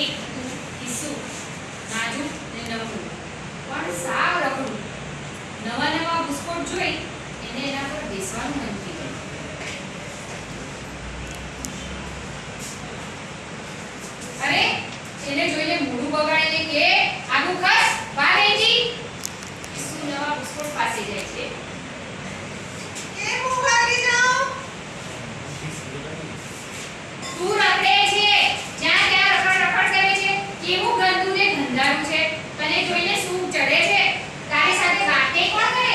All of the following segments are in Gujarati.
એક કિસ્સું નાજુક ને નમવું પણ સાવ રખડું. નવા નવા બિસ્કોટ જોઈ એને એના પર બેસવાનું મન થઈ ગયું. અરે એને જોઈને મોઢું બગાડીને કે આગું ખસ બહાર આવી. કિસ્સુ નવા બિસ્કોટ પાસે જાય છે. કેમ હું ભાગી જાઉં? તું રખડે છે, જ્યાં ત્યાં રખડ રખડ કરે છે. કેવું ગંદુ ને ગંધારું છે. તને જોઈને શું ચડે છે? તારી સાથે વાતે કોણ કરે?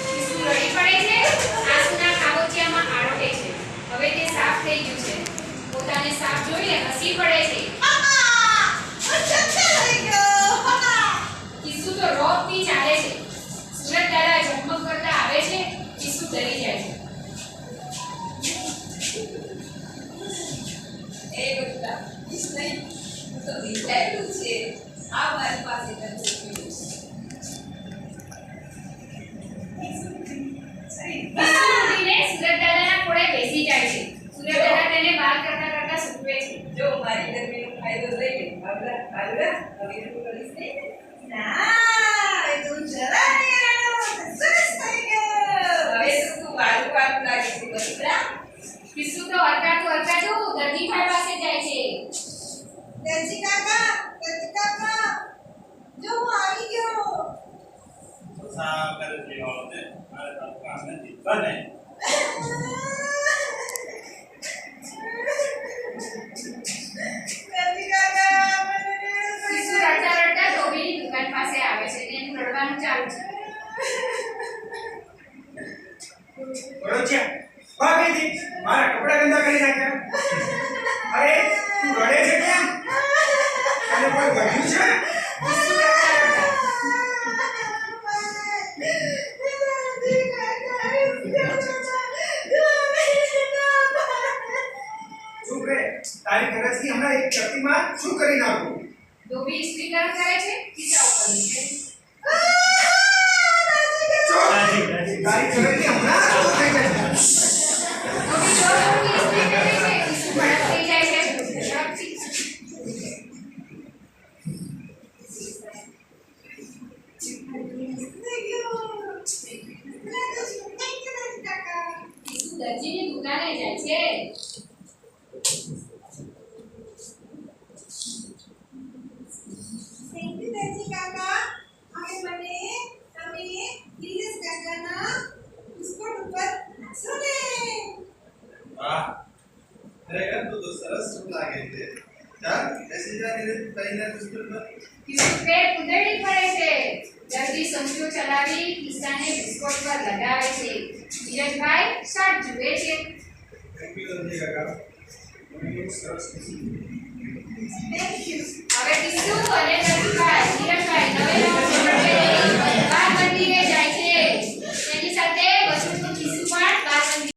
કિસ્સુ રડી પડે છે, આંસુના ખાબોચિયામાં આરોટે છે. હવે તે સાફ થઈ ગયું છે. પોતાને સાફ જોઈને હસી પડે છે. કિસ્સુ તો રોબથી ચાલે છે. સુરત દાદા ઝગમગ કરતા આવે છે. કિસ્સુ ડરી જાય છે. એ બેટા ઈસ નહીં હું તો વિચાર્યું છે આ મારી પાસે નથી કિસ્સુ ઉઠીને સુરત દાદાના ખોળે બેસી જાય છે. સુરત દાદા તેને બાલ કરતા કરતા સૂચવે છે. જો મારી ગરમીનો ફાયદો લઈ લે બાબલા બાબલા હવે તું કરીશ નહીં ને? ના એ તો જરા સરસ થઈ ગયો હવે તો તું વાળું વાળું લાગે છે બરાબર. કિસ્સુ તો હરકાતું દરજીભાઈ પાસે જાય છે. દરજી કાકા જો હું આવી ગયો. સા કરે છે ઓળતે મારે તો કામ નથી બને દરજી કાકા કિસ્સુ રડતા રડતા ધોબીની દુકાન પાસે આવે છે. તેનું રડવાનું ચાલુ છે. બરોચ્યા ભાગી દી મારા કપડા ગંદા કરી નાખ્યા. અરે તું રડે છે કેમ? તને કોઈ ગમ્યું છે? કિસ્સુ રડતા રડતા ચૂપ રે. તારી ગરજથી હમણાં એક ચકીમાં શું કરી નાખું? ધોબી સ્પીકર કરે છે. ખિસ્સા ઉપર નીચે. તારી ગરજથી હમણાં શું થઈ જશે? ધોબી જોરથી સ્પીકર કરે છે. કિસ્સુ ભડક થઈ જાય છે. ઝડપથી. કિસ્સુ દરજીની દુકાને જાય છે. થેન્ક યુ દરજી કાકા હવે મને તમે દિનેશ કાકાના બિસ્કુટ ઉપર નાખશો ને. વાહ ખરેખર તું તો સરસ શું લાગે છે ચાલ બેસી જા ને કહીને બિસ્કુટ પર કિસ્સુ પેટ ઉધડી પડે છે. દરજી સમજો ચલાવી કિસ્સાને બિસ્કોટ પર લગાવે છે. ધીરજભાઈ શર્ટ જુએ છે. થેન્ક યુ દરજી કાકા મને બહુ સરસ ખુશી થેન્ક યુ. હવે કિસ્સુ અને